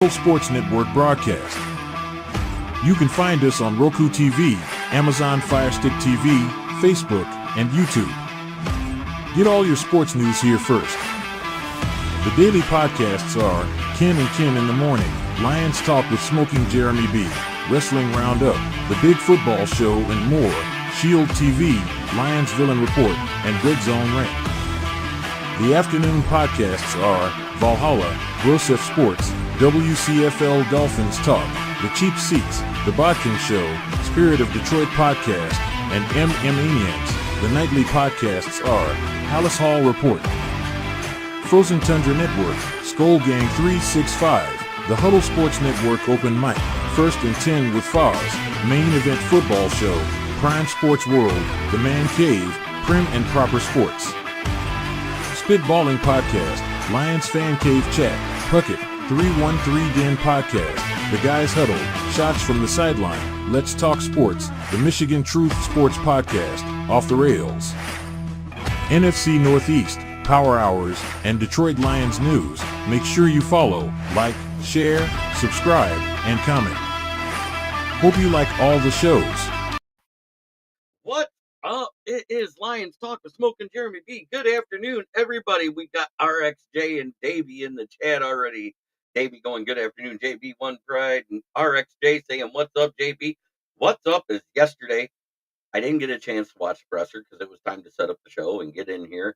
Sports Network broadcast. You can find us on Roku TV, Amazon Fire Stick TV, Facebook, and YouTube. Get all your sports news here first. The daily podcasts are Ken and Ken in the Morning, Lions Talk with Smoking Jeremy B, Wrestling Roundup, The Big Football Show, and more, Shield TV, Lions Villain Report, and Red Zone Rant. The afternoon podcasts are Valhalla, Grosef Sports, WCFL Dolphins Talk, The Cheap Seats, The Bodkin Show, Spirit of Detroit Podcast, and Maniacs. The nightly podcasts are Palace Hall Report, Frozen Tundra Network, Skull Gang 365, The Huddle Sports Network Open Mic, First and 10 with Foz, Main Event Football Show, Prime Sports World, The Man Cave, Prim and Proper Sports. Spitballing Podcast, Lions Fan Cave Chat, Puckett, 313 Den Podcast, The Guys Huddle, Shots from the Sideline, Let's Talk Sports, The Michigan Truth Sports Podcast, Off the Rails, NFC Northeast, Power Hours, and Detroit Lions News. Make sure you follow, like, share, subscribe, and comment. Hope you like all the shows. What up? It is Lions Talk with Smoking Jeremy B. Good afternoon, everybody. We got RXJ and Davey in the chat already. Davey going, good afternoon, JB One Pride, and RXJ saying, what's up, JB? What's up is yesterday. I didn't get a chance to watch Presser because it was time to set up the show and get in here.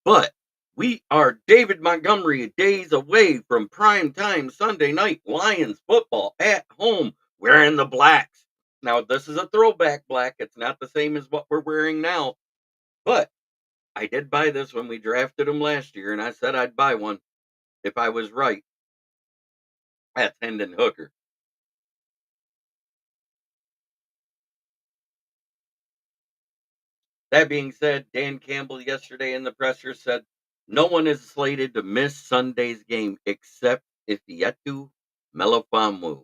But we are David Montgomery days away from prime time Sunday night Lions football at home wearing the blacks. Now, this is a throwback black. It's not the same as what we're wearing now. But I did buy this when we drafted them last year, and I said I'd buy one if I was right. That's Hendon Hooker. That being said, Dan Campbell yesterday in the presser said no one is slated to miss Sunday's game except Iffy Melifonwu.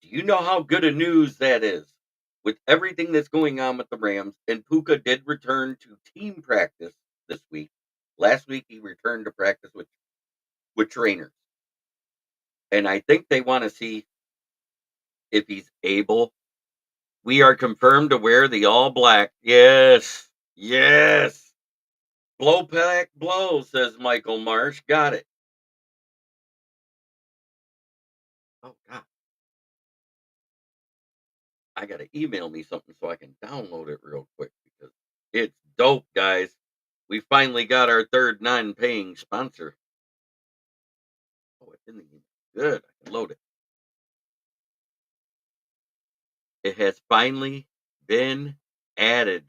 Do you know how good a news that is? With everything that's going on with the Rams, and Puka did return to team practice this week. Last week he returned to practice with trainers. And I think they want to see if he's able. We are confirmed to wear the all black. Yes. Yes. Blow pack blow, says Michael Marsh. Got it. Oh, God. I got to email me something so I can download it real quick because it's dope, guys. We finally got our third non-paying sponsor. Oh, it didn't even good. I can load it. It has finally been added,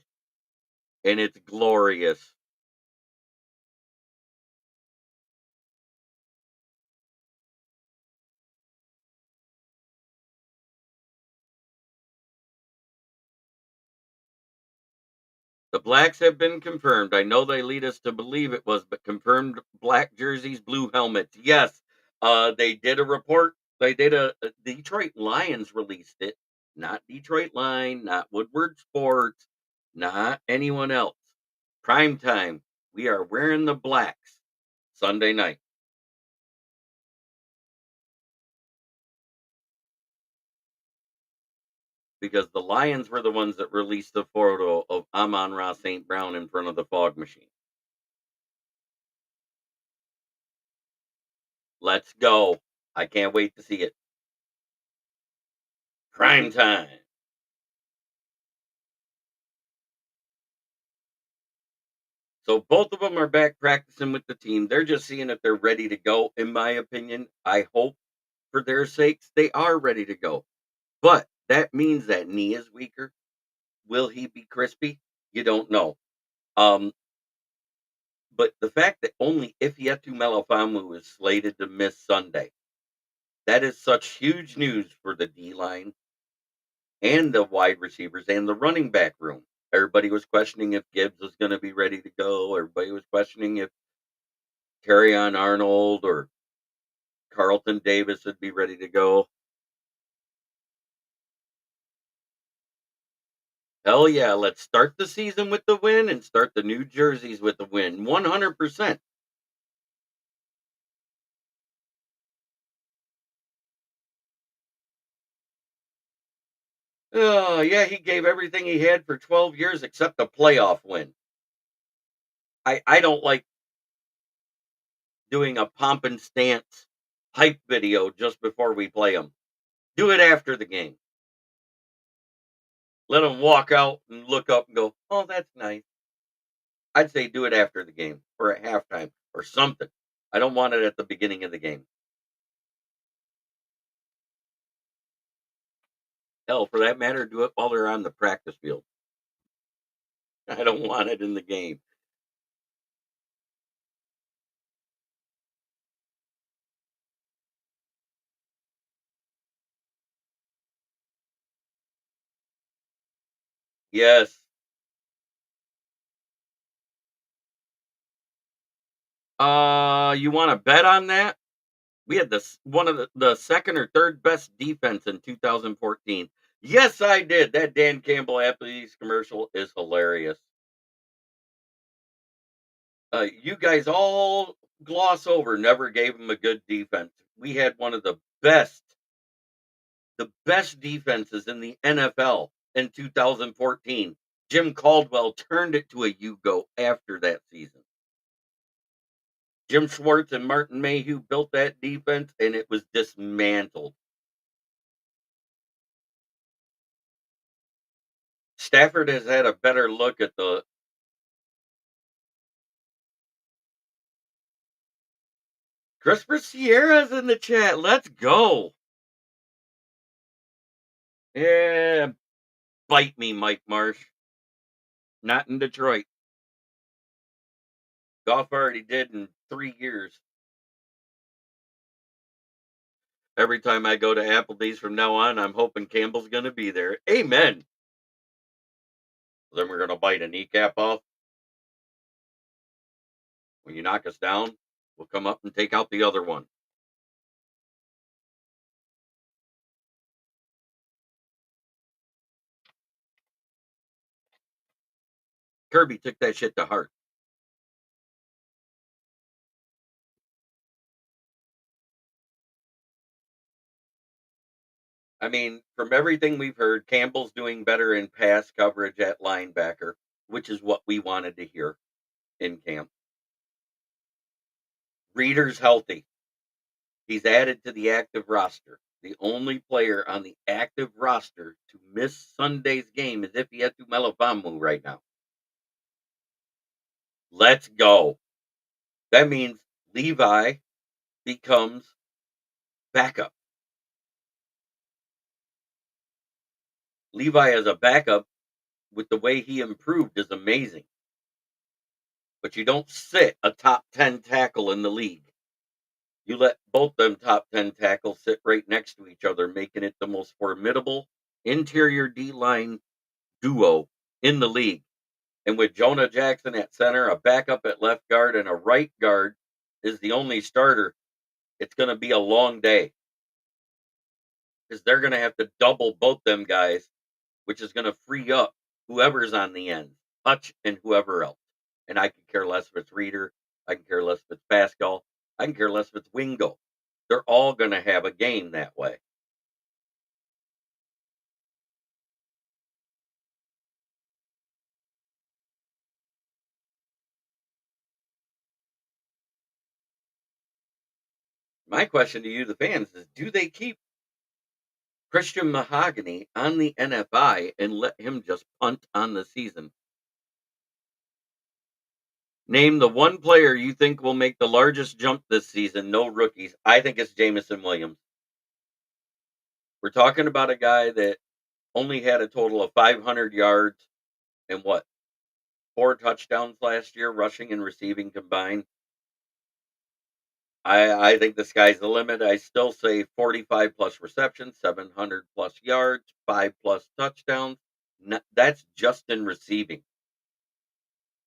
and it's glorious. The blacks have been confirmed. I know they lead us to believe it was, but confirmed black jerseys, blue helmets. Yes, they did a report. They did a Detroit Lions released it, not Detroit Line, not Woodward Sports, not anyone else. Prime time. We are wearing the blacks Sunday night. Because the Lions were the ones that released the photo of Amon-Ra St. Brown in front of the fog machine. Let's go. I can't wait to see it. Prime time. So both of them are back practicing with the team. They're just seeing if they're ready to go. In my opinion, I hope for their sakes they are ready to go. But that means that knee is weaker. Will he be crispy? You don't know. But the fact that only Iffy Melifonwu is slated to miss Sunday, that is such huge news for the D-line and the wide receivers and the running back room. Everybody was questioning if Gibbs was going to be ready to go. Everybody was questioning if Terrion Arnold or Carlton Davis would be ready to go. Hell yeah, let's start the season with the win and start the new jerseys with the win. 100%. Oh, yeah, he gave everything he had for 12 years except a playoff win. I don't like doing a pomp and stance hype video just before we play them. Do it after the game. Let them walk out and look up and go, "Oh, that's nice." I'd say do it after the game or at halftime or something. I don't want it at the beginning of the game. Hell, for that matter, do it while they're on the practice field. I don't want it in the game. Yes. You want to bet on that? We had this one of the second or third best defense in 2014. Yes, I did. That Dan Campbell Applebee's commercial is hilarious. You guys all gloss over. Never gave him a good defense. We had one of the best defenses in the NFL in 2014. Jim Caldwell turned it to a you go after that season. Jim Schwartz and Martin Mayhew built that defense and it was dismantled. Stafford has had a better look at the Christopher Sierra's in the chat. Let's go. Yeah, bite me, Mike Marsh. Not in Detroit. Goff already did in 3 years. Every time I go to Applebee's from now on, I'm hoping Campbell's going to be there. Amen. Then we're going to bite a kneecap off. When you knock us down, we'll come up and take out the other one. Kirby took that shit to heart. I mean, from everything we've heard, Campbell's doing better in pass coverage at linebacker, which is what we wanted to hear in camp. Reader's healthy. He's added to the active roster. The only player on the active roster to miss Sunday's game is Iffy Melifamu right now. Let's go. That means Levi becomes backup. Levi as a backup with the way he improved is amazing. But you don't sit a top 10 tackle in the league. You let both them top 10 tackles sit right next to each other, making it the most formidable interior D line duo in the league. And with Jonah Jackson at center, a backup at left guard, and a right guard is the only starter, it's going to be a long day because they're going to have to double both them guys, which is going to free up whoever's on the end, Hutch and whoever else. And I can care less if it's Reader. I can care less if it's Pascal. I can care less if it's Wingo. They're all going to have a game that way. My question to you, the fans, is do they keep Christian Mahogany on the NFI and let him just punt on the season? Name the one player you think will make the largest jump this season. No rookies. I think it's Jamison Williams. We're talking about a guy that only had a total of 500 yards and what, 4 touchdowns last year, rushing and receiving combined. I think the sky's the limit. I still say 45 plus receptions, 700 plus yards, 5 plus touchdowns. That's just in receiving.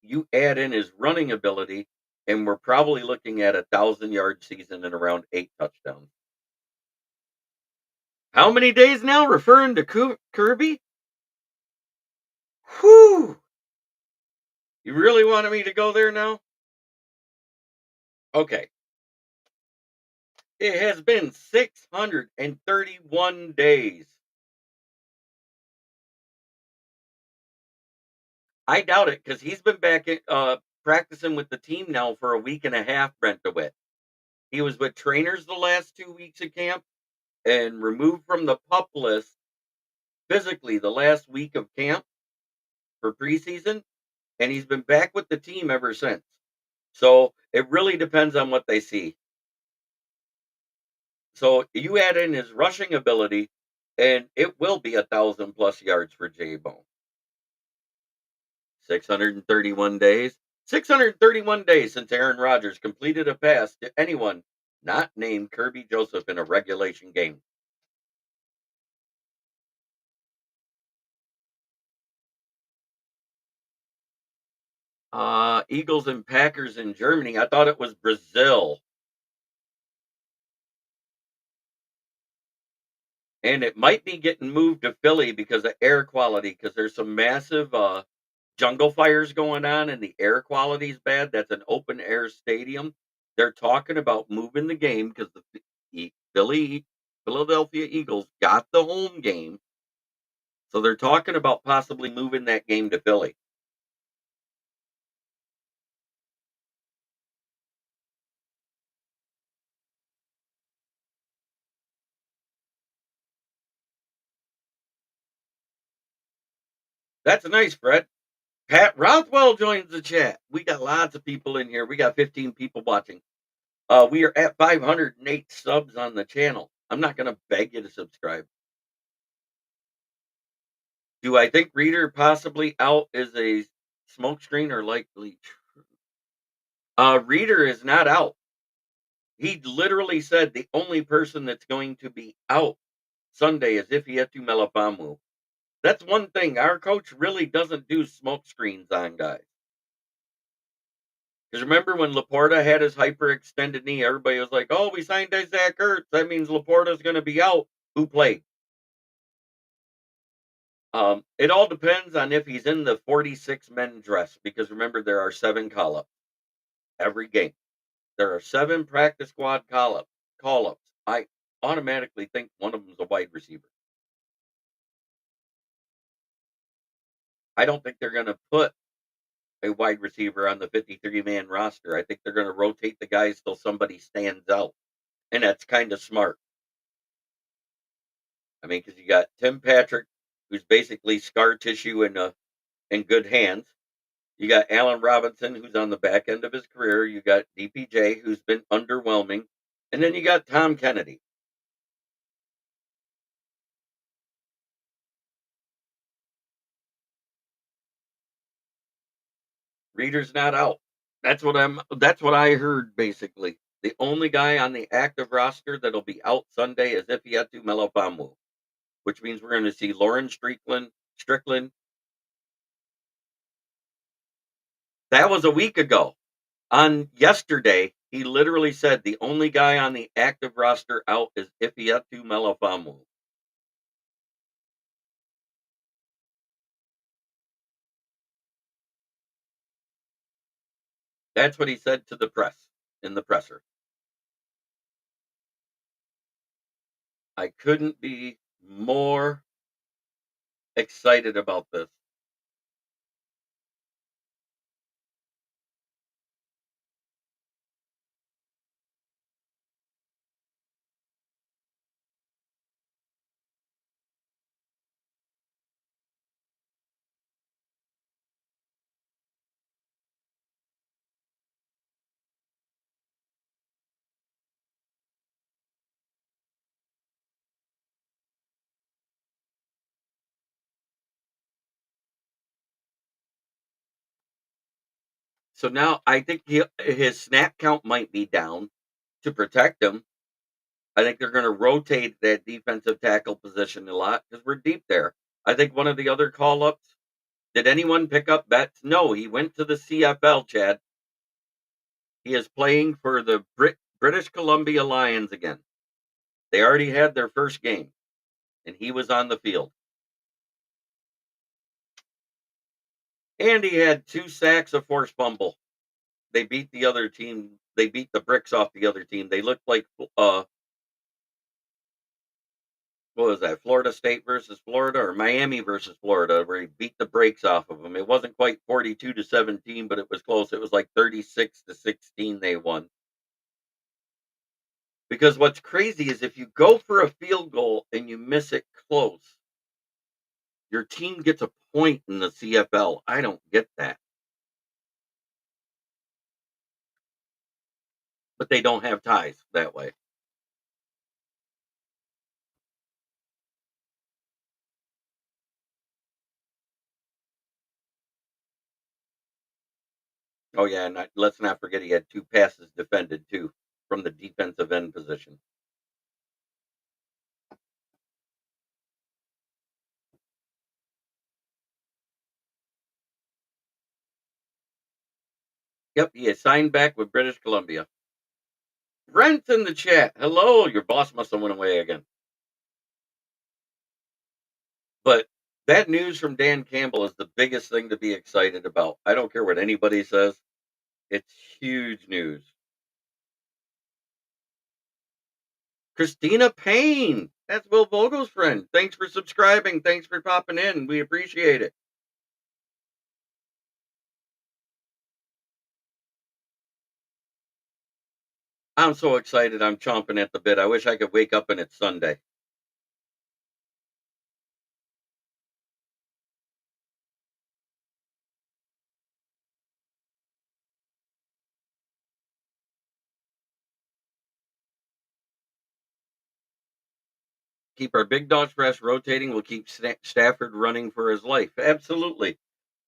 You add in his running ability, and we're probably looking at 1,000-yard season and around 8 touchdowns. How many days now? Referring to Kirby? Whew! You really wanted me to go there now? Okay. It has been 631 days I doubt it because he's been back practicing with the team now for a week and a half, Brent DeWitt. He was with trainers the last 2 weeks of camp and removed from the pup list physically the last week of camp for preseason, and he's been back with the team ever since. So it really depends on what they see. So you add in his rushing ability, and it will be 1,000+ yards for J Bone. 631 days. 631 days since Aaron Rodgers completed a pass to anyone not named Kirby Joseph in a regulation game. Eagles and Packers in Germany. I thought it was Brazil. And it might be getting moved to Philly because of air quality, because there's some massive jungle fires going on and the air quality is bad. That's an open air stadium. They're talking about moving the game because the Philadelphia Eagles got the home game. So they're talking about possibly moving that game to Philly. That's nice, Fred. Pat Rothwell joins the chat. We got lots of people in here. We got 15 people watching. We are at 508 subs on the channel. I'm not going to beg you to subscribe. Do I think Reader possibly out is a smokescreen or likely true? Reader is not out. He literally said the only person that's going to be out Sunday is Iffy Melifamu. That's one thing. Our coach really doesn't do smoke screens on guys. Because remember when Laporta had his hyperextended knee, everybody was like, "Oh, we signed Zach Ertz. That means Laporta's going to be out." Who played? It all depends on if he's in the 46 men dress. Because remember, there are 7 call-ups every game. There are 7 practice squad call-ups. I automatically think one of them is a wide receiver. I don't think they're going to put a wide receiver on the 53-man roster. I think they're going to rotate the guys till somebody stands out, and that's kind of smart. I mean, because you got Tim Patrick, who's basically scar tissue in good hands. You got Allen Robinson, who's on the back end of his career. You got DPJ, who's been underwhelming, and then you got Tom Kennedy. Reader's not out. That's what I heard basically. The only guy on the active roster that'll be out Sunday is Ifeatu Melifamu, which means we're going to see Lauren Strickland. That was a week ago. On yesterday, he literally said the only guy on the active roster out is Ifeatu Melifamu. That's what he said to the press in the presser. I couldn't be more excited about this. So now I think his snap count might be down to protect him. I think they're going to rotate that defensive tackle position a lot because we're deep there. I think one of the other call ups, did anyone pick up Betts? No, he went to the CFL, Chad. He is playing for the British Columbia Lions again. They already had their first game, and he was on the field. And he had 2 sacks, a forced fumble. They beat the other team. They beat the bricks off the other team. They looked like What was that? Florida State versus Florida, or Miami versus Florida, where he beat the brakes off of them. It wasn't quite 42-17, but it was close. It was like 36-16 they won. Because what's crazy is if you go for a field goal and you miss it close, your team gets a point in the CFL. I don't get that. But they don't have ties that way. Oh yeah, and let's not forget he had 2 passes defended too from the defensive end position. Yep, he is signed back with British Columbia. Brent in the chat. Hello, your boss must have went away again. But that news from Dan Campbell is the biggest thing to be excited about. I don't care what anybody says. It's huge news. Christina Payne. That's Will Vogel's friend. Thanks for subscribing. Thanks for popping in. We appreciate it. I'm so excited. I'm chomping at the bit. I wish I could wake up and it's Sunday. Keep our big dogs fresh rotating. We'll keep Stafford running for his life. Absolutely.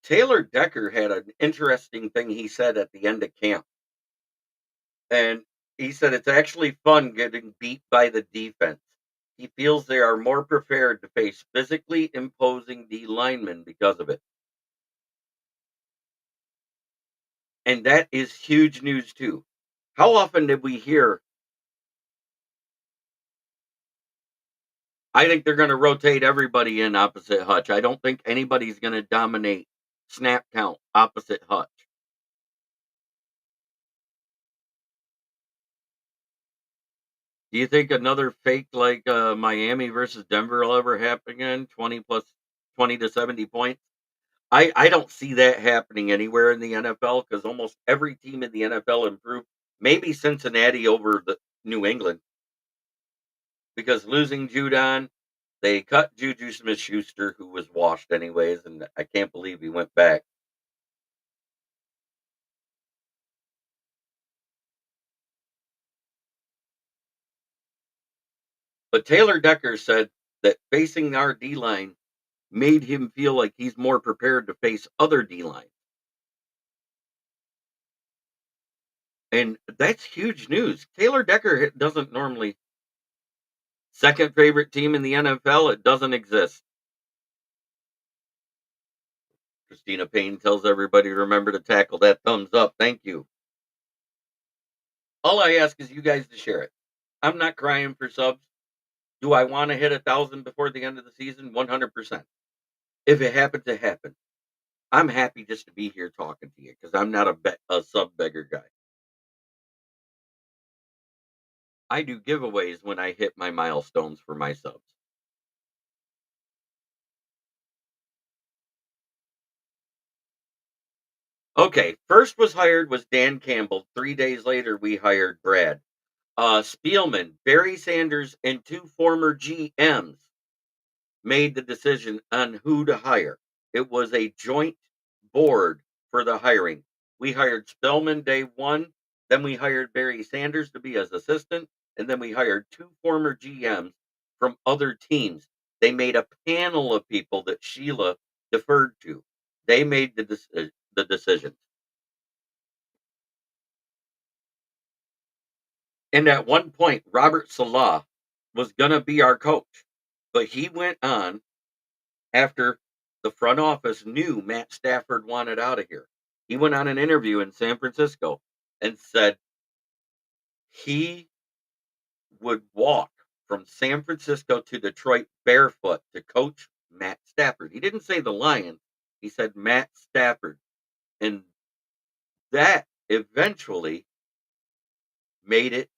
Taylor Decker had an interesting thing he said at the end of camp. And he said it's actually fun getting beat by the defense. He feels they are more prepared to face physically imposing D linemen because of it. And that is huge news, too. How often did we hear, I think they're going to rotate everybody in opposite Hutch. I don't think anybody's going to dominate snap count opposite Hutch. Do you think another fake like Miami versus Denver will ever happen again? 20 to 70 points? I don't see that happening anywhere in the NFL because almost every team in the NFL improved. Maybe Cincinnati over the New England because losing Judon, they cut Juju Smith-Schuster, who was washed anyways, and I can't believe he went back. But Taylor Decker said that facing our D line made him feel like he's more prepared to face other D lines. And that's huge news. Taylor Decker doesn't normally second favorite team in the NFL. It doesn't exist. Christina Payne tells everybody to remember to tackle that thumbs up. Thank you. All I ask is you guys to share it. I'm not crying for subs. Do I want to hit 1,000 before the end of the season? 100%. If it happens, it happens. I'm happy just to be here talking to you because I'm not a sub beggar guy. I do giveaways when I hit my milestones for my subs. Okay, first was Dan Campbell. 3 days later, we hired Brad. Spielman, Barry Sanders, and 2 former GMs made the decision on who to hire. It was a joint board for the hiring. We hired Spellman day one, then we hired Barry Sanders to be his assistant, and then we hired 2 former GMs from other teams. They made a panel of people that Sheila deferred to. They made the decisions. And at one point, Robert Salah was going to be our coach, but he went on after the front office knew Matt Stafford wanted out of here. He went on an interview in San Francisco and said he would walk from San Francisco to Detroit barefoot to coach Matt Stafford. He didn't say the Lions, he said Matt Stafford. And that eventually made it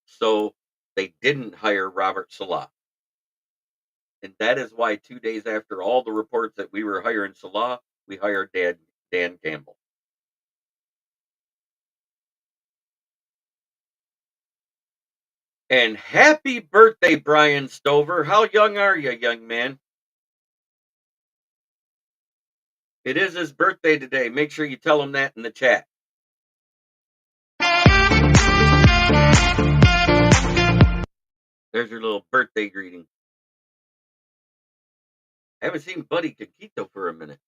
so they didn't hire Robert Salah. And that is why 2 days after all the reports that we were hiring Salah, we hired Dan Campbell. And happy birthday, Brian Stover. How young are you, young man? It is his birthday today. Make sure you tell him that in the chat. There's your little birthday greeting. I haven't seen Buddy Caquito for a minute.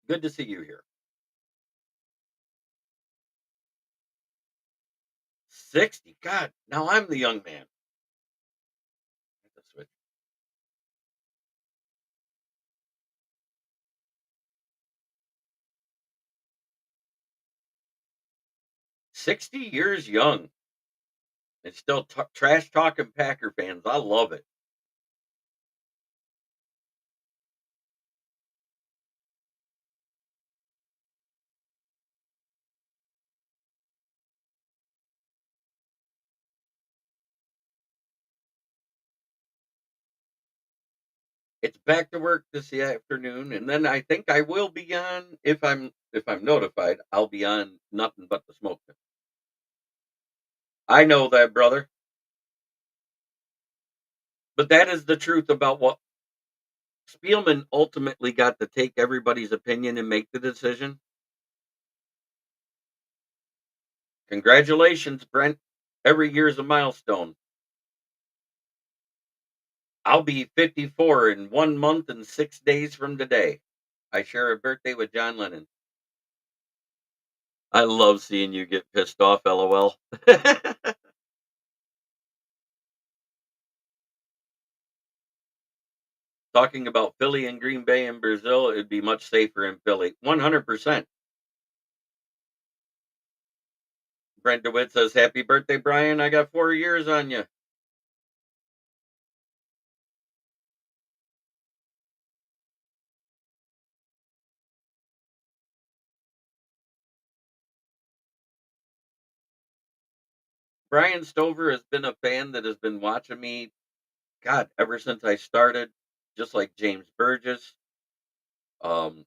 Good to see you here. 60. God, now I'm the young man. 60 years young and still trash talking Packer fans. I love it. It's back to work this afternoon, and then I think I will be on if I'm notified. I'll be on nothing but the smoke. I know that, brother. But that is the truth about what Spielman ultimately got to take everybody's opinion and make the decision. Congratulations, Brent. Every year's a milestone. I'll be 54 in 1 month and 6 days from today. I share a birthday with John Lennon. I love seeing you get pissed off, LOL. Talking about Philly and Green Bay and Brazil, it'd be much safer in Philly. 100%. Brent DeWitt says, "Happy birthday, Brian. I got 4 years on you." Brian Stover has been a fan that has been watching me, God, ever since I started, just like James Burgess. Um,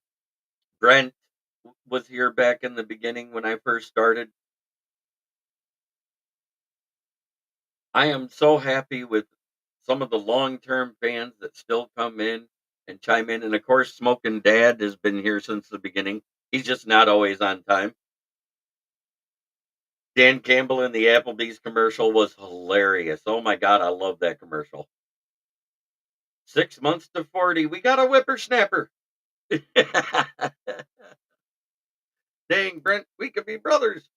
Brent was here back in the beginning when I first started. I am so happy with some of the long-term fans that still come in and chime in. And of course, Smoking Dad has been here since the beginning. He's just not always on time. Dan Campbell in the Applebee's commercial was hilarious. Oh my God, I love that commercial. 6 months to 40. We got a whippersnapper. Dang, Brent, we could be brothers.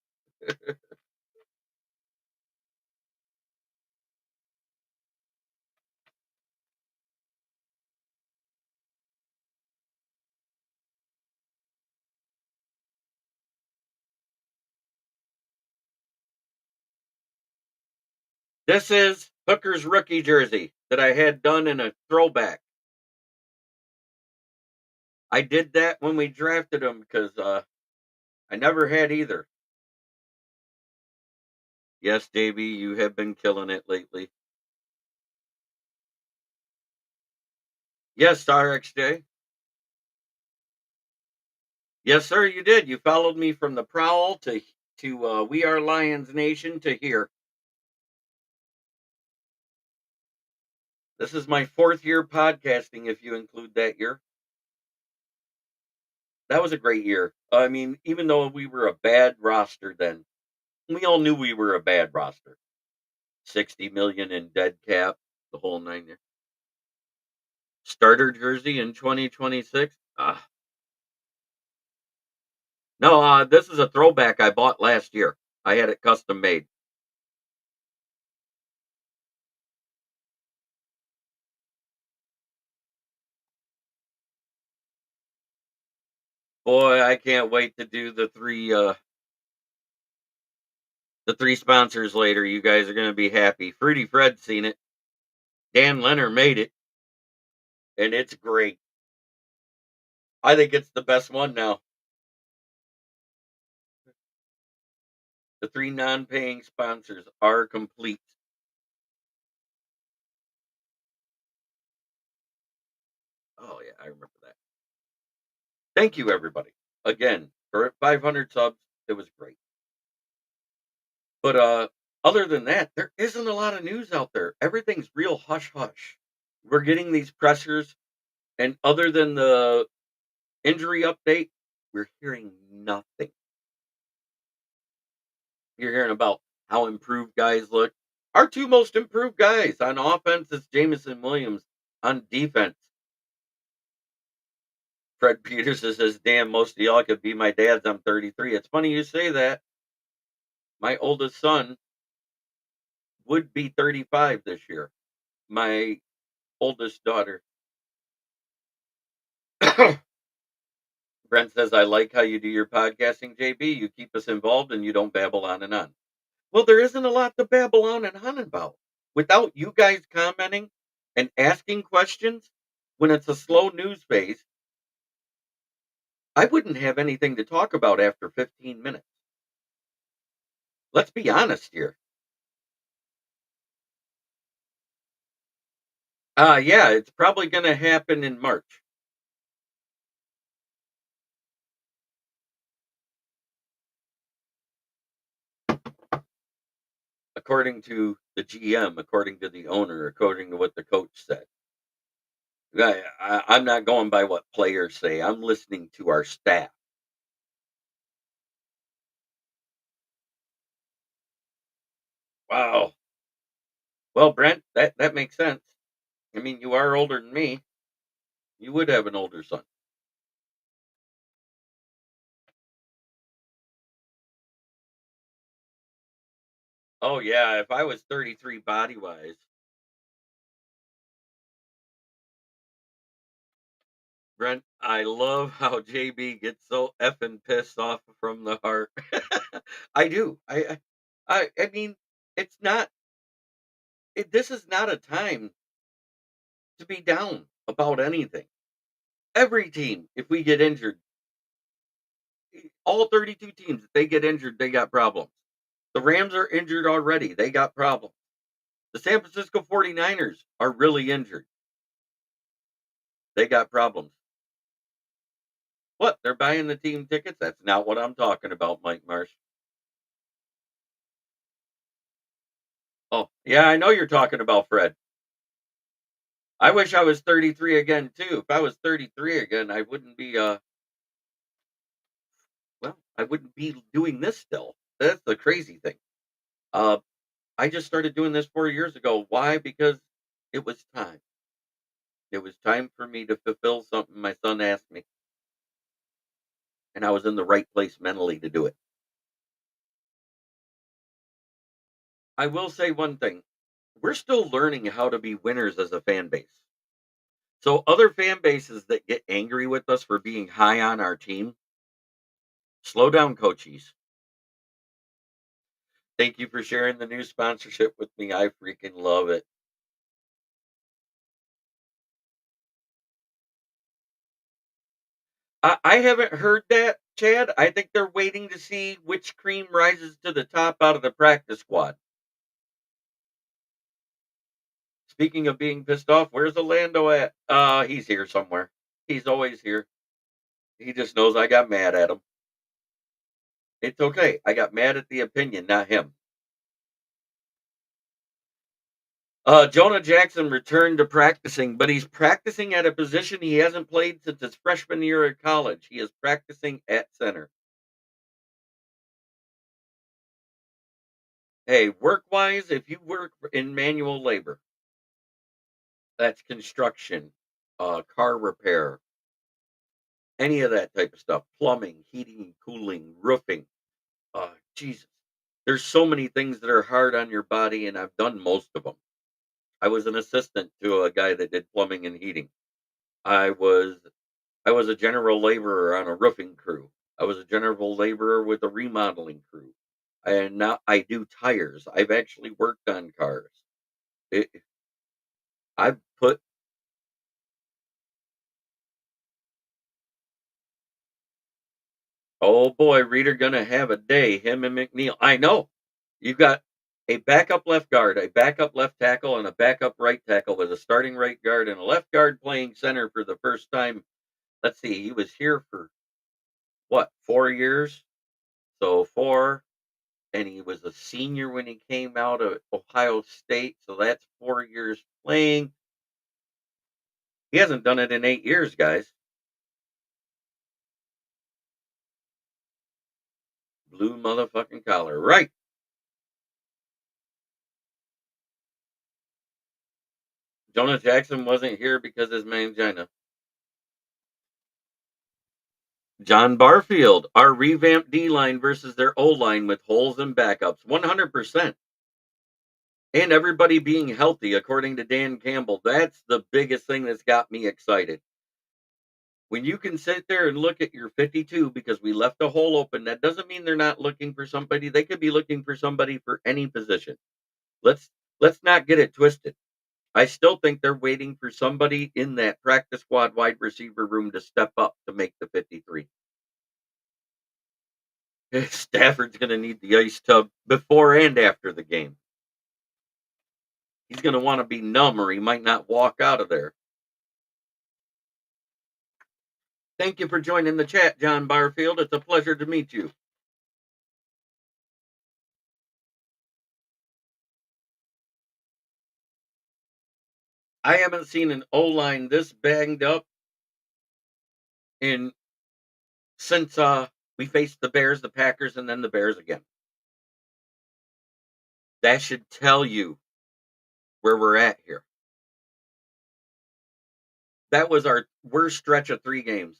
This is Hooker's rookie jersey that I had done in a throwback. I did that when we drafted him because I never had either. Yes, JB, you have been killing it lately. Yes, RXJ. Yes, sir, you did. You followed me from the Prowl to We Are Lions Nation to here. This is my 4th year podcasting, if you include that year. That was a great year. I mean, even though we were a bad roster then, we all knew we were a bad roster. 60 million in dead cap, the whole 9 years. Starter jersey in 2026. No, this is a throwback I bought last year. I had it custom made. Boy, I can't wait to do the three sponsors later. You guys are gonna be happy. Fruity Fred's seen it. Dan Leonard made it, and it's great. I think it's the best one now. The 3 non-paying sponsors are complete. Oh, yeah, I remember that. Thank you, everybody. Again, for 500 subs, it was great. But, other than that, there isn't a lot of news out there. Everything's real hush hush. We're getting these pressures, and other than the injury update, we're hearing nothing. You're hearing about how improved guys look. Our 2 most improved guys on offense is Jameson Williams. On defense, Fred Peterson says, "Damn, most of y'all could be my dads. I'm 33." It's funny you say that. My oldest son would be 35 this year. My oldest daughter. Brent says, "I like how you do your podcasting, JB. You keep us involved and you don't babble on and on." Well, there isn't a lot to babble on and on about. Without you guys commenting and asking questions when it's a slow news phase, I wouldn't have anything to talk about after 15 minutes. Let's be honest here. Yeah, it's probably going to happen in March. According to the GM, according to the owner, according to what the coach said. I'm not going by what players say. I'm listening to our staff. Wow. Well, Brent, that makes sense. I mean, you are older than me. You would have an older son. Oh yeah, if I was 33 body wise, Brent, I love how JB gets so effing pissed off from the heart. I do. I mean, it's not. This is not a time to be down about anything. Every team, if we get injured, all 32 teams, if they get injured, they got problems. The Rams are injured already. They got problems. The San Francisco 49ers are really injured. They got problems. What? They're buying the team tickets? That's not what I'm talking about, Mike Marsh. Oh, yeah, I know you're talking about Fred. I wish I was 33 again too. If I was 33 again, I wouldn't be I wouldn't be doing this still. That's the crazy thing. Uh I just started doing this 4 years ago. Why? Because it was time. It was time for me to fulfill something my son asked me, and I was in the right place mentally to do it. I will say one thing. We're still learning how to be winners as a fan base. So other fan bases that get angry with us for being high on our team, slow down, coaches. Thank you for sharing the new sponsorship with me. I freaking love it. I haven't heard that, Chad. I think they're waiting to see which cream rises to the top out of the practice squad. Speaking of being pissed off, where's Orlando at? He's here somewhere. He's always here. He just knows I got mad at him. It's okay. I got mad at the opinion, not him. Jonah Jackson returned to practicing, but he's practicing at a position he hasn't played since his freshman year at college. He is practicing at center. Hey, work wise, if you work in manual labor, that's construction, car repair, any of that type of stuff, plumbing, heating and cooling, roofing. Jesus, there's so many things that are hard on your body, and I've done most of them. I was an assistant to a guy that did plumbing and heating. I was I was a general laborer on a roofing crew. I was a general laborer with a remodeling crew. And now I do tires. I've actually worked on cars. It, I've put Oh boy, Reeder gonna have a day. Him and McNeil. I know. You've got a backup left guard, a backup left tackle, and a backup right tackle with a starting right guard and a left guard playing center for the first time. Let's see, he was here for what, 4 years? So four, and he was a senior when he came out of Ohio State. So that's 4 years playing. He hasn't done it in 8 years, guys. Blue motherfucking collar. Right. Jonah Jackson wasn't here because his mangina. John Barfield, our revamped D line versus their O line with holes and backups. 100%. And everybody being healthy, according to Dan Campbell. That's the biggest thing that's got me excited. When you can sit there and look at your 52 because we left a hole open, that doesn't mean they're not looking for somebody. They could be looking for somebody for any position. Let's let's not get it twisted. I still think they're waiting for somebody in that practice squad wide receiver room to step up to make the 53. Stafford's going to need the ice tub before and after the game. He's going to want to be numb or he might not walk out of there. Thank you for joining the chat, John Barfield. It's a pleasure to meet you. I haven't seen an O line this banged up in since we faced the Bears, the Packers, and then the Bears again. That should tell you where we're at here. That was our worst stretch of 3 games.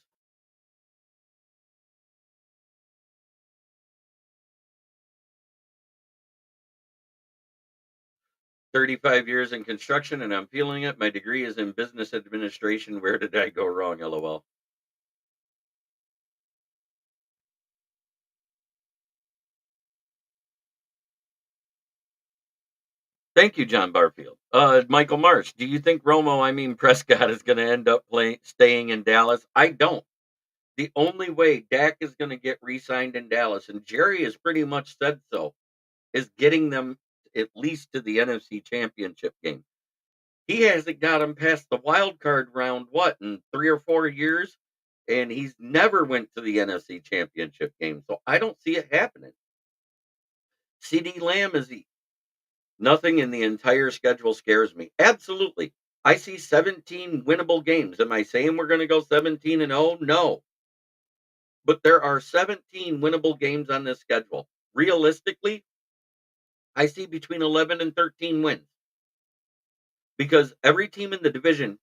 "35 years in construction, and I'm feeling it. My degree is in business administration. Where did I go wrong? LOL." Thank you, John Barfield. Michael Marsh, do you think Prescott is going to end up staying in Dallas? I don't. The only way Dak is going to get re-signed in Dallas, and Jerry has pretty much said so, is getting them at least to the NFC Championship game. He hasn't got them past the wild card round, what, in 3 or 4 years? And he's never went to the NFC Championship game, so I don't see it happening. CD Lamb is nothing in the entire schedule scares me. Absolutely. I see 17 winnable games. Am I saying we're going to go 17-0? No. But there are 17 winnable games on this schedule. Realistically, I see between 11 and 13 wins because every team in the division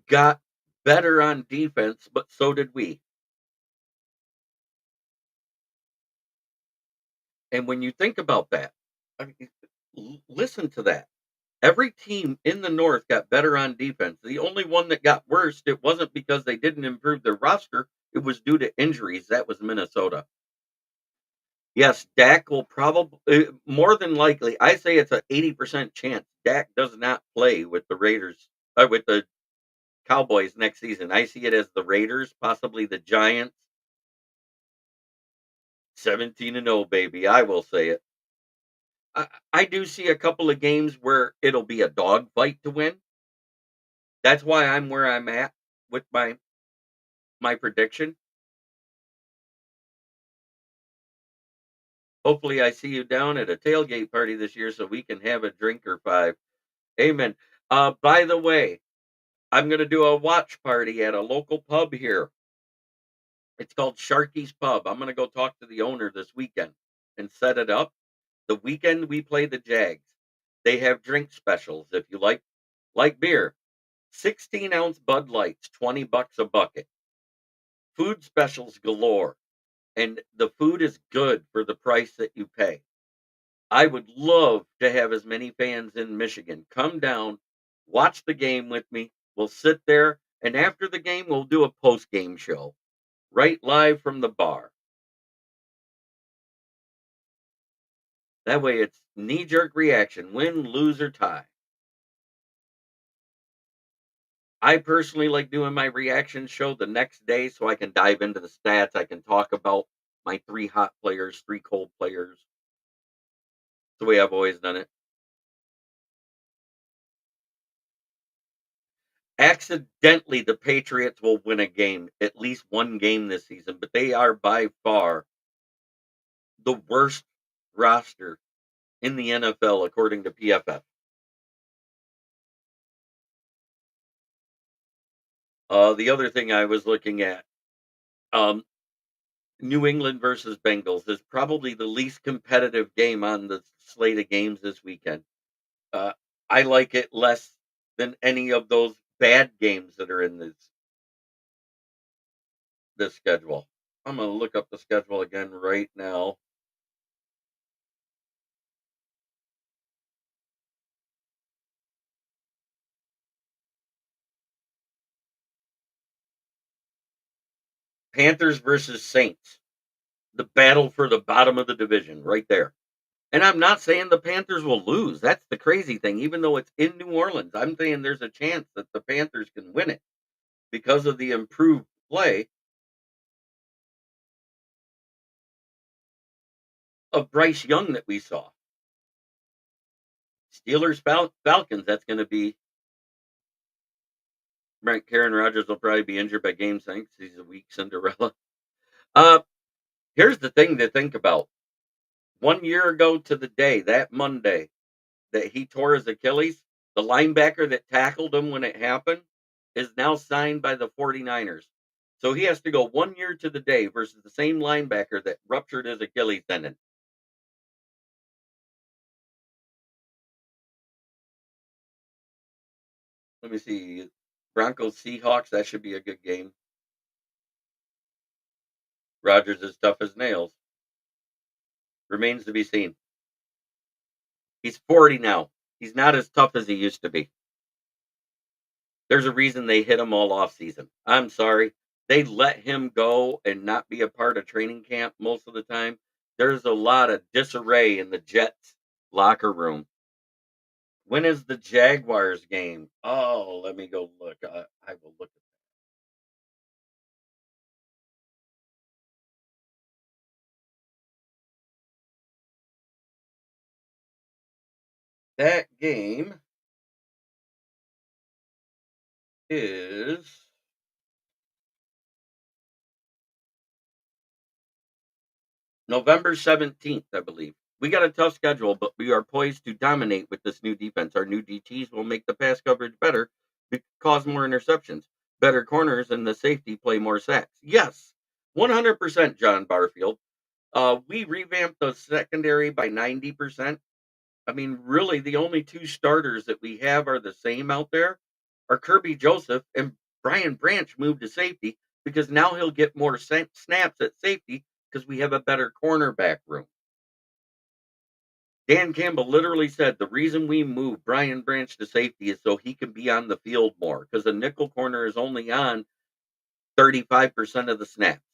got better on defense, but so did we. And when you think about that, I mean, listen to that. Every team in the North got better on defense. The only one that got worse, it wasn't because they didn't improve their roster, it was due to injuries. That was Minnesota. Yes, Dak will probably more than likely, I say it's an 80% chance Dak does not play with the Raiders, with the Cowboys next season. I see it as the Raiders, possibly the Giants. 17-0, baby. I will say it. I do see a couple of games where it'll be a dogfight to win. That's why I'm where I'm at with my prediction. Hopefully, I see you down at a tailgate party this year so we can have a drink or 5. Amen. By the way, I'm going to do a watch party at a local pub here. It's called Sharky's Pub. I'm going to go talk to the owner this weekend and set it up. The weekend we play the Jags. They have drink specials if you like beer. 16-ounce Bud Lights, $20 a bucket. Food specials galore. And the food is good for the price that you pay. I would love to have as many fans in Michigan come down, watch the game with me. We'll sit there, and after the game, we'll do a post-game show right live from the bar. That way it's knee-jerk reaction, win, lose, or tie. I personally like doing my reaction show the next day so I can dive into the stats. I can talk about my 3 hot players, 3 cold players. It's the way I've always done it. Accidentally, the Patriots will win a game, at least one game this season, but they are by far the worst roster in the NFL according to PFF. The other thing I was looking at, um, New England versus Bengals is probably the least competitive game on the slate of games this weekend. Uh, I like it less than any of those bad games that are in this schedule. I'm gonna look up the schedule again right now. Panthers versus Saints, the battle for the bottom of the division, right there. And I'm not saying the Panthers will lose. That's the crazy thing. Even though it's in New Orleans, I'm saying there's a chance that the Panthers can win it because of the improved play of Bryce Young that we saw. Steelers Falcons, that's going to be right. Karen Rodgers will probably be injured by game 6. He's a weak Cinderella. Uh, Here's the thing to think about. 1 year ago to the day, that Monday that he tore his Achilles, the linebacker that tackled him when it happened is now signed by the 49ers. So he has to go 1 year to the day versus the same linebacker that ruptured his Achilles tendon. Let me see. Broncos Seahawks, that should be a good game. Rodgers is tough as nails. Remains to be seen. He's 40 now. He's not as tough as he used to be. There's a reason they hit him all off season. I'm sorry. They let him go and not be a part of training camp most of the time. There's a lot of disarray in the Jets locker room. When is the Jaguars game? Oh, let me go look. I will look at that game is November 17th, I believe. We got a tough schedule, but we are poised to dominate with this new defense. Our new DTs will make the pass coverage better, cause more interceptions, better corners, and the safety play more sacks. Yes, 100%, John Barfield. We revamped the secondary by 90%. I mean, really, the only 2 starters that we have are the same out there are Kirby Joseph and Brian Branch moved to safety because now he'll get more snaps at safety because we have a better cornerback room. Dan Campbell literally said the reason we moved Brian Branch to safety is so he can be on the field more because the nickel corner is only on 35% of the snaps.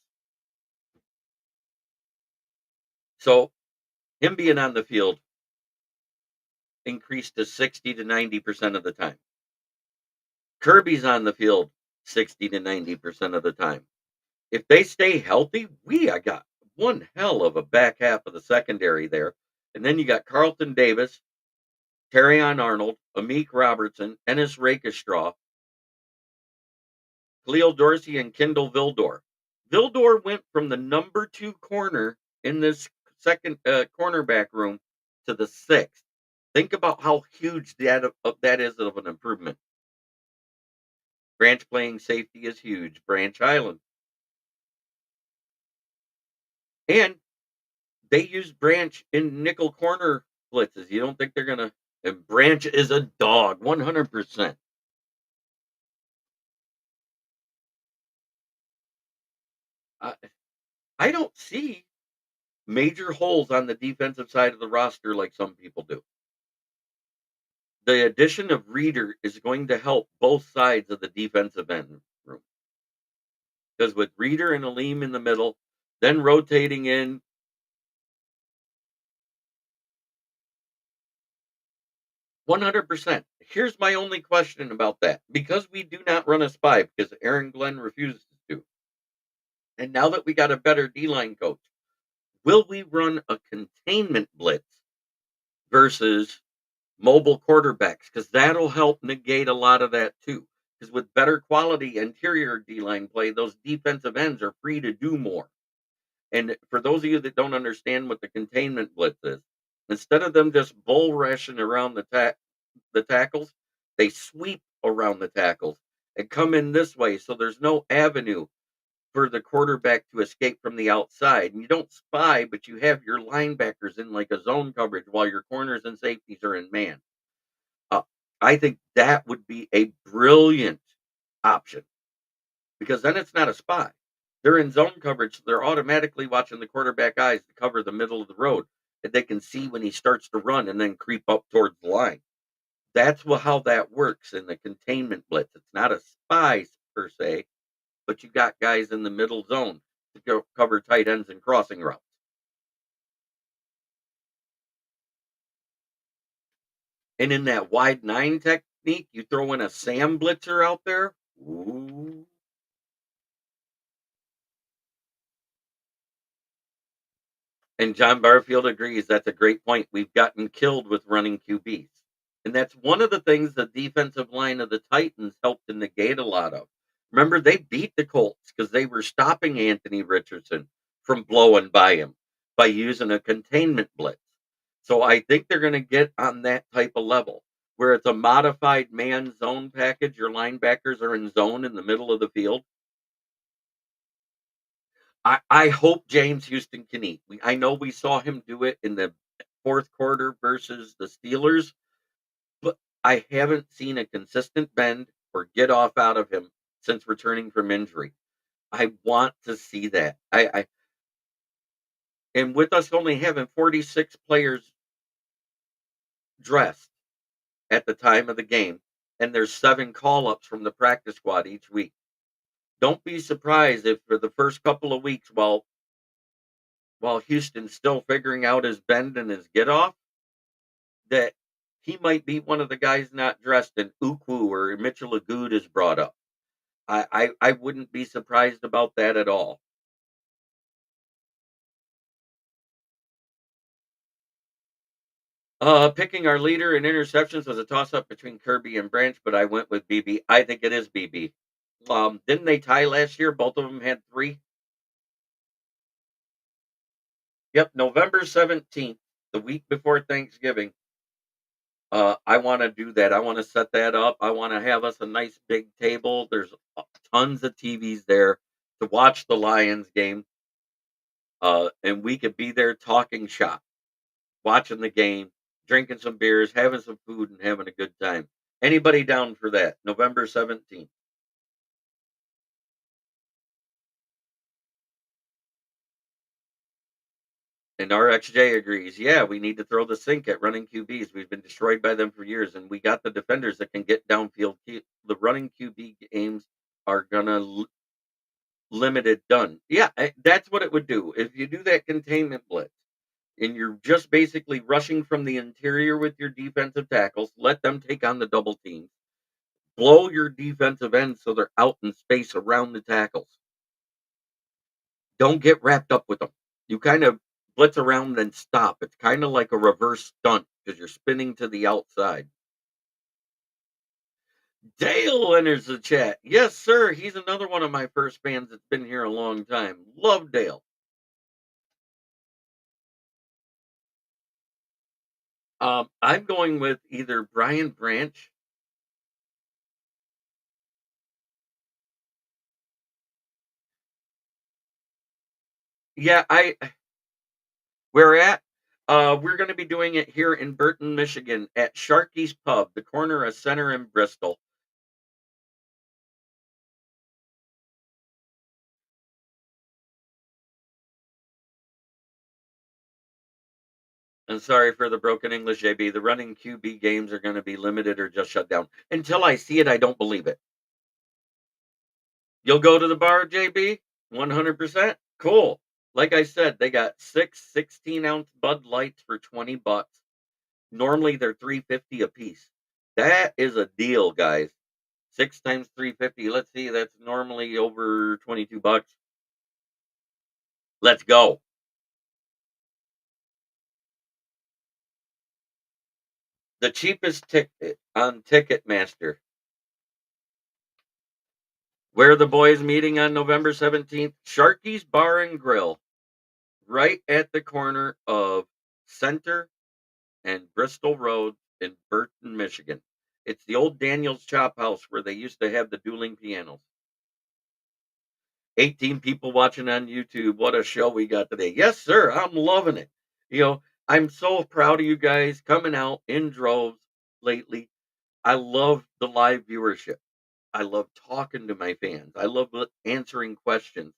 So him being on the field increased to 60 to 90% of the time. Kirby's on the field 60 to 90% of the time. If they stay healthy, I got one hell of a back half of the secondary there. And then you got Carlton Davis, Terrion Arnold, Amik Robertson, Ennis Rakestraw, Khalil Dorsey, and Kendall Vildor. Vildor went from the number 2 corner in this second cornerback room to the 6th. Think about how huge that is of an improvement. Branch playing safety is huge. Branch Island. And they use Branch in nickel corner blitzes. You don't think they're going to. And Branch is a dog, 100%. I, I don't see major holes on the defensive side of the roster like some people do. The addition of Reader is going to help both sides of the defensive end room. Because with Reader and Aleem in the middle, then rotating in. 100%. Here's my only question about that. Because we do not run a spy, because Aaron Glenn refuses to, and now that we got a better D-line coach, will we run a containment blitz versus mobile quarterbacks? Because that'll help negate a lot of that too. Because with better quality interior D-line play, those defensive ends are free to do more. And for those of you that don't understand what the containment blitz is, instead of them just bull rushing around the tackles, they sweep around the tackles and come in this way, so there's no avenue for the quarterback to escape from the outside. And you don't spy, but you have your linebackers in like a zone coverage while your corners and safeties are in man. Uh, I think that would be a brilliant option because then it's not a spy. They're in zone coverage, so they're automatically watching the quarterback eyes to cover the middle of the road. And they can see when he starts to run and then creep up towards the line. That's how that works in the containment blitz. It's not a spy per se, but you got guys in the middle zone to go cover tight ends and crossing routes. And in that wide nine technique, you throw in a Sam blitzer out there. Ooh. And John Barfield agrees. That's a great point. We've gotten killed with running QBs. And that's one of the things the defensive line of the Titans helped to negate a lot of. Remember, they beat the Colts because they were stopping Anthony Richardson from blowing by him by using a containment blitz. So I think they're going to get on that type of level where it's a modified man zone package. Your linebackers are in zone in the middle of the field. I hope James Houston can eat. I know we saw him do it in the fourth quarter versus the Steelers, but I haven't seen a consistent bend or get off out of him since returning from injury. I want to see that. And with us only having 46 players dressed at the time of the game, and there's 7 call-ups from the practice squad each week. Don't be surprised if for the first couple of weeks while Houston's still figuring out his bend and his get off, that he might be one of the guys not dressed and Ukwu or Mitchell Agood is brought up. I wouldn't be surprised about that at all. Picking our leader in interceptions was a toss-up between Kirby and Branch, but I went with BB. I think it is BB. Didn't they tie last year? Both of them had 3. Yep, November 17th, the week before Thanksgiving. I want to do that. I want to set that up. I want to have us a nice big table. There's tons of TVs there to watch the Lions game. And we could be there talking shop, watching the game, drinking some beers, having some food, and having a good time. Anybody down for that? November 17th. And RXJ agrees. Yeah, we need to throw the sink at running QBs. We've been destroyed by them for years, and we got the defenders that can get downfield. The running QB games are gonna limit it done. Yeah, that's what it would do. If you do that containment blitz and you're just basically rushing from the interior with your defensive tackles, let them take on the double teams, blow your defensive ends so they're out in space around the tackles. Don't get wrapped up with them. You kind of blitz around and stop. It's kind of like a reverse stunt because you're spinning to the outside. Dale enters the chat. Yes, sir. He's another one of my first fans that's been here a long time. Love Dale. I'm going with either Brian Branch. Yeah, we're at. We're going to be doing it here in Burton, Michigan, at Sharky's Pub, the corner of Center and Bristol. And sorry for the broken English, JB. The running QB games are going to be limited or just shut down. Until I see it, I don't believe it. You'll go to the bar, JB? 100%? Cool. Like I said, they got 6 16-ounce Bud Lights for $20. Normally they're $3.50 a piece. That is a deal, guys. 6 times 350. Let's see, that's normally over $22. Let's go. The cheapest ticket on Ticketmaster. Where are the boys meeting on November 17th? Sharky's Bar and Grill, right at the corner of Center and Bristol Road in Burton, Michigan. It's the old Daniel's Chop House where they used to have the dueling pianos. 18 people watching on YouTube. What a show we got today. Yes, sir. I'm loving it. I'm so proud of you guys coming out in droves lately. I love the live viewership. I love talking to my fans. I love answering questions,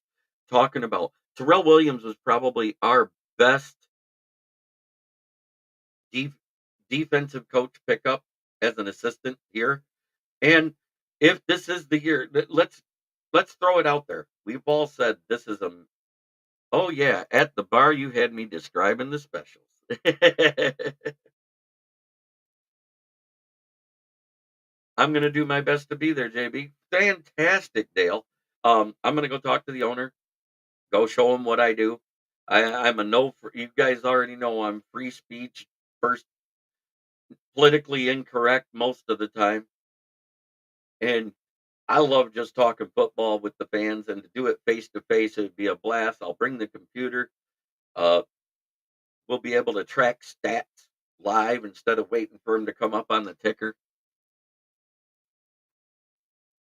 talking about Terrell Williams was probably our best def- defensive coach pickup as an assistant here. And if this is the year, let's throw it out there. We've all said this is a oh yeah, at the bar you had me describing the specials. I'm gonna do my best to be there, JB. Fantastic, Dale. I'm gonna go talk to the owner, go show him what I do. I'm a no for you guys already know I'm free speech, first politically incorrect most of the time. And I love just talking football with the fans and to do it face to face, it would be a blast. I'll bring the computer. Uh, we'll be able to track stats live instead of waiting for them to come up on the ticker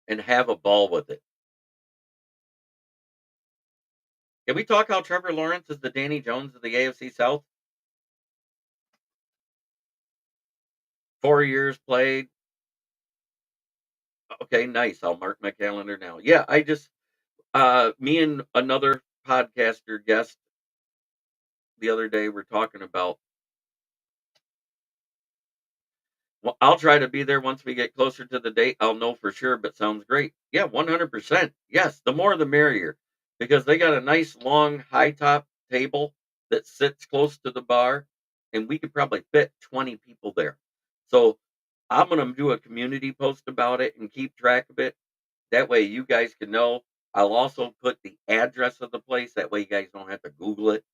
and have a ball with it. Can we talk how Trevor Lawrence is the Danny Jones of the AFC South? 4 years played. Okay, nice. I'll mark my calendar now. Yeah, I just me and another podcaster guest the other day were talking about. Well, I'll try to be there once we get closer to the date. I'll know for sure, but sounds great. Yeah, 100%. Yes, the more the merrier because they got a nice long high top table that sits close to the bar and we could probably fit 20 people there. So, I'm going to do a community post about it and keep track of it. That way you guys can know. I'll also put the address of the place. That way you guys don't have to Google it.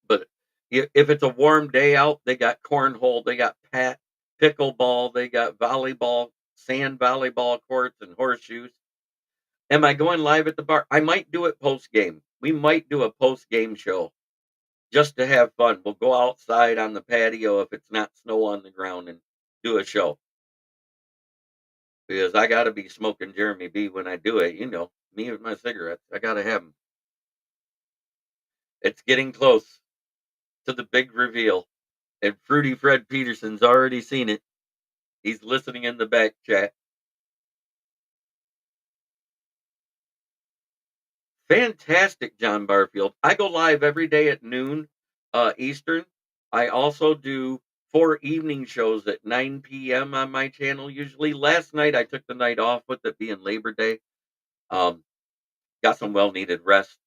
But if it's a warm day out, they got cornhole, they got pickleball, they got volleyball, sand volleyball courts, and horseshoes. Am I going live at the bar? I might do it post game. We might do a post game show just to have fun. We'll go outside on the patio if it's not snow on the ground and do a show because I got to be smoking Jeremy B when I do it. Me with my cigarettes. I got to have them. It's getting close to the big reveal, and Fruity Fred Peterson's already seen it. He's listening in the back chat. Fantastic, John Barfield. I go live every day at noon Eastern. I also do 4 evening shows at 9 p.m. on my channel usually. Last night I took the night off with it being Labor Day. Um, got some well needed rest.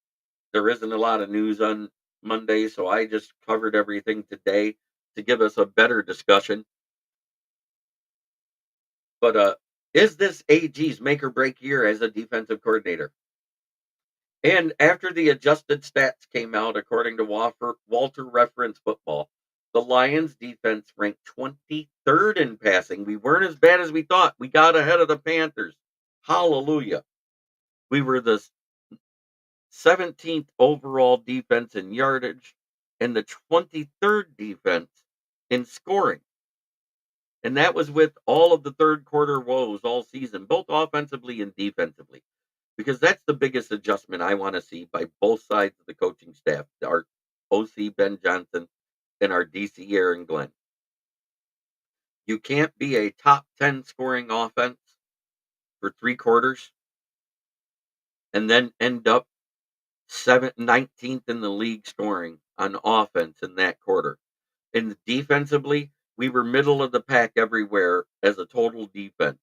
There isn't a lot of news on Monday, so I just covered everything today to give us a better discussion. But is this AG's make or break year as a defensive coordinator? And after the adjusted stats came out, according to Walter Reference Football, the Lions defense ranked 23rd in passing. We weren't as bad as we thought. We got ahead of the Panthers. Hallelujah. We were the 17th overall defense in yardage and the 23rd defense in scoring. And that was with all of the third quarter woes all season, both offensively and defensively. Because that's the biggest adjustment I want to see by both sides of the coaching staff, our OC Ben Johnson and our DC Aaron Glenn. You can't be a top 10 scoring offense for 3 quarters and then end up 19th in the league scoring on offense in that quarter. And defensively, we were middle of the pack everywhere as a total defense.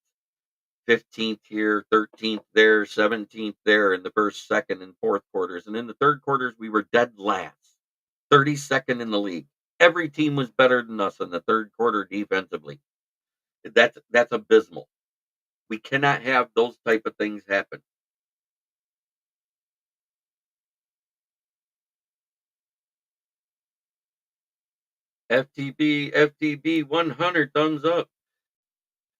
15th here, 13th there, 17th there in the first, second, and fourth quarters. And in the third quarters, we were dead last, 32nd in the league. Every team was better than us in the third quarter defensively. That's abysmal. We cannot have those type of things happen. FTB 100 thumbs up.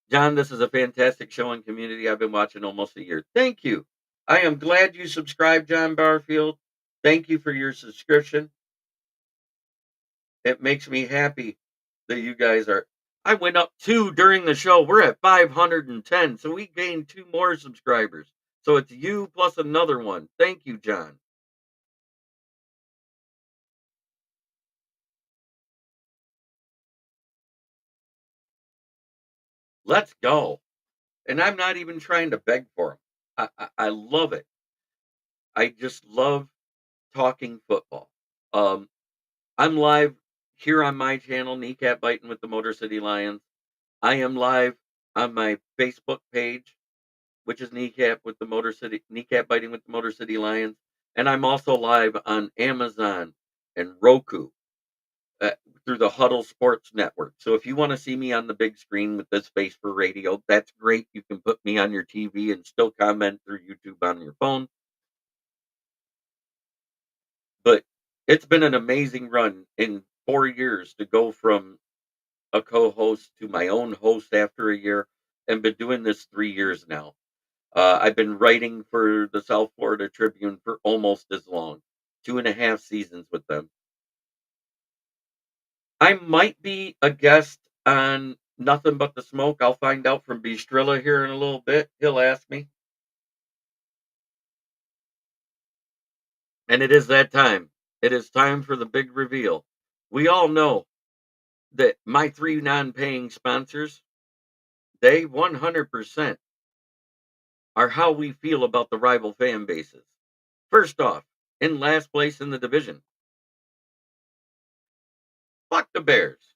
John, this is a fantastic show and community. I've been watching almost a year. Thank you. I am glad you subscribed, John Barfield. Thank you for your subscription. It makes me happy that you guys are. I went up 2 during the show. We're at 510, so we gained 2 more subscribers. So it's you plus another one. Thank you, John. Let's go. And I'm not even trying to beg for them. I love it. I just love talking football. Um, I'm live here on my channel, Kneecap Biting with the Motor City Lions. I am live on my Facebook page, which is Kneecap Biting with the Motor City Lions. And I'm also live on Amazon and Roku uh, through the Huddle Sports Network. So if you want to see me on the big screen with this face for radio, that's great. You can put me on your TV and still comment through YouTube on your phone. But it's been an amazing run in 4 years to go from a co-host to my own host after a year, and been doing this 3 years now. I've been writing for the South Florida Tribune for almost as long, 2.5 seasons with them. I might be a guest on Nothing But the Smoke. I'll find out from Bistrilla here in a little bit. He'll ask me. And it is that time. It is time for the big reveal. We all know that my 3 non-paying sponsors, they 100% are how we feel about the rival fan bases. First off, in last place in the division, fuck the Bears.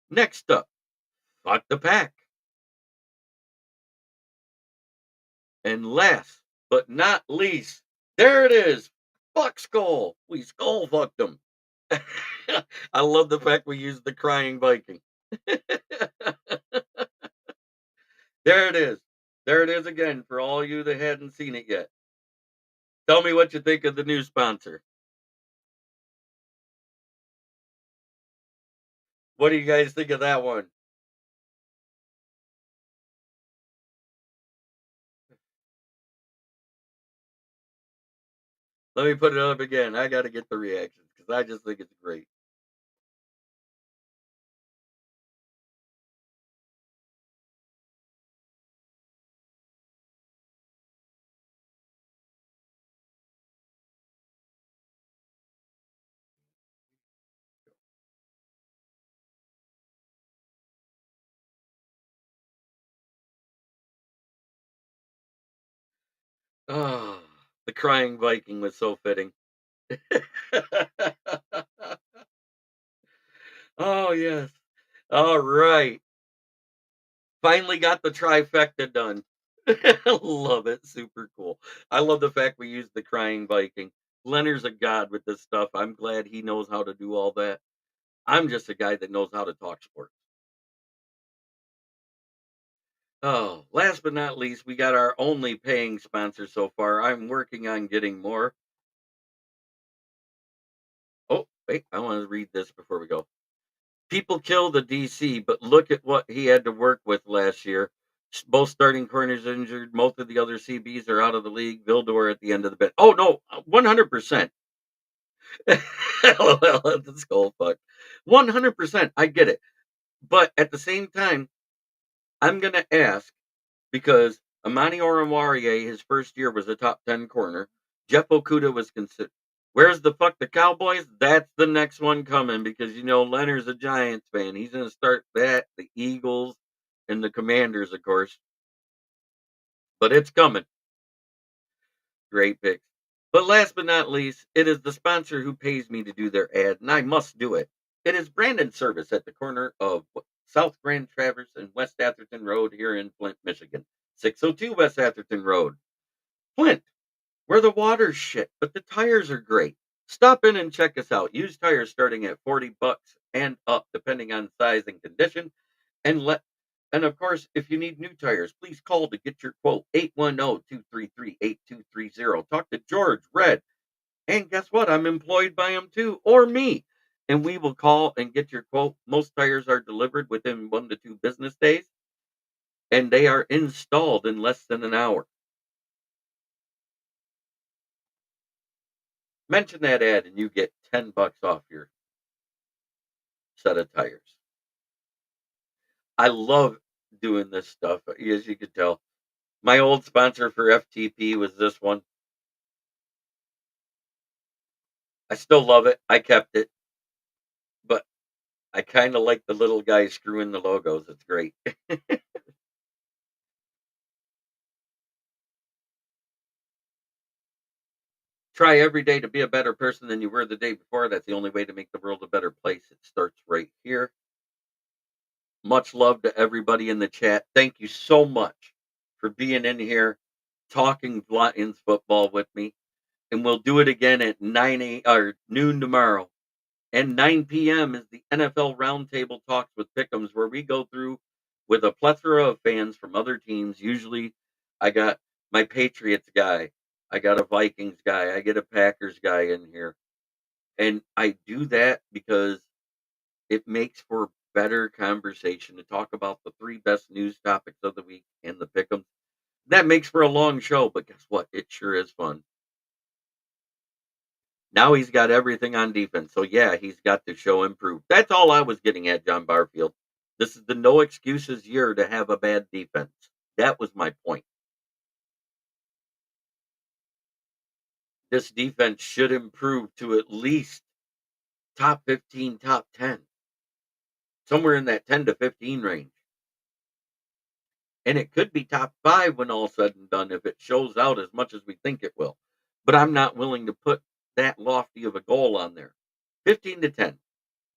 Next up, fuck the Pack. And last but not least, there it is. Fuck Skull. We skull fucked them. I love the fact we used the crying Viking. There it is. There it is again for all you that hadn't seen it yet. Tell me what you think of the new sponsor. What do you guys think of that one? Let me put it up again. I got to get the reactions because I just think it's great. Oh, the crying Viking was so fitting. Oh, yes. All right. Finally got the trifecta done. Love it. Super cool. I love the fact we used the crying Viking. Leonard's a god with this stuff. I'm glad he knows how to do all that. I'm just a guy that knows how to talk sports. Oh, last but not least, we got our only paying sponsor so far. I'm working on getting more. Oh, wait, I want to read this before we go. People kill the DC, but look at what he had to work with last year. Both starting corners injured. Most of the other CBs are out of the league. Vildor at the end of the bench. Oh no, 100%. LOL, the skull fuck. 100%. I get it, but at the same time, I'm gonna ask because Amani Oruwariye, his first year was a top 10 corner. Jeff Okuda was considered. Where's the fuck the Cowboys? That's the next one coming because you know Leonard's a Giants fan. He's going to start that, the Eagles, and the Commanders, of course. But it's coming. Great picks. But last but not least, it is the sponsor who pays me to do their ad, and I must do it. It is Brandon Service at the corner of South Grand Traverse and West Atherton Road here in Flint, Michigan. 602 West Atherton Road. Flint, where the water's shit, but the tires are great. Stop in and check us out. Used tires starting at $40 and up, depending on size and condition. And of course, if you need new tires, please call to get your quote 810-233-8230. Talk to George, Red, and guess what? I'm employed by him too, or me. And we will call and get your quote. Most tires are delivered within 1 to 2 business days, and they are installed in less than an hour. Mention that ad and you get $10 off your set of tires. I love doing this stuff. As you can tell, my old sponsor for FTP was this one. I still love it. I kept it, but I kind of like the little guy screwing the logos. It's great. Try every day to be a better person than you were the day before. That's the only way to make the world a better place. It starts right here. Much love to everybody in the chat. Thank you so much for being in here, talking Lions football with me. And we'll do it again at noon tomorrow. And 9 p.m. is the NFL Roundtable Talks with Pick'ems, where we go through with a plethora of fans from other teams. Usually, I got my Patriots guy, I got a Vikings guy, I get a Packers guy in here. And I do that because it makes for better conversation to talk about the 3 best news topics of the week and the Pick'ems. That makes for a long show, but guess what? It sure is fun. Now he's got everything on defense. So, yeah, he's got to show improve. That's all I was getting at, John Barfield. This is the no excuses year to have a bad defense. That was my point. This defense should improve to at least top 15, top 10. Somewhere in that 10 to 15 range. And it could be top 5 when all's said and done if it shows out as much as we think it will. But I'm not willing to put that lofty of a goal on there. 15 to 10.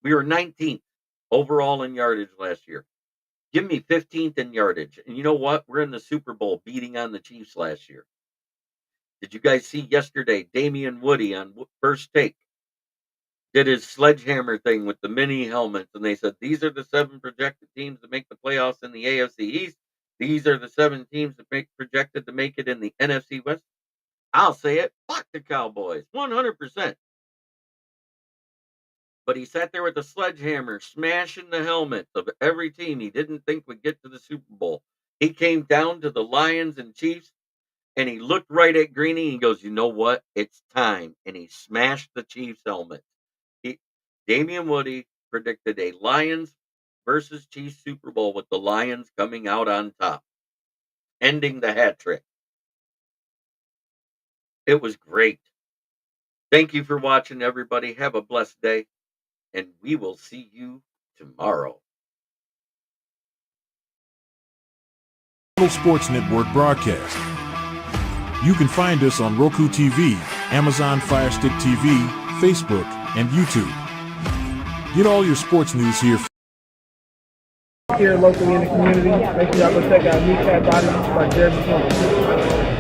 We were 19th overall in yardage last year. Give me 15th in yardage. And you know what? We're in the Super Bowl beating on the Chiefs last year. Did you guys see yesterday Damian Woody on First Take did his sledgehammer thing with the mini helmets, and they said these are the 7 projected teams to make the playoffs in the AFC East. These are the 7 teams that projected to make it in the NFC West. I'll say it, fuck the Cowboys, 100%. But he sat there with a sledgehammer, smashing the helmets of every team he didn't think would get to the Super Bowl. He came down to the Lions and Chiefs, and he looked right at Greeny, and he goes, you know what? It's time. And he smashed the Chiefs helmet. Damian Woody predicted a Lions versus Chiefs Super Bowl with the Lions coming out on top, ending the hat trick. It was great. Thank you for watching, everybody. Have a blessed day, and we will see you tomorrow. Total Sports Network broadcast. You can find us on Roku TV, Amazon Fire Stick TV, Facebook, and YouTube. Get all your sports news here. Here locally in the community, make sure y'all go check out New Cat Body by Jeremy.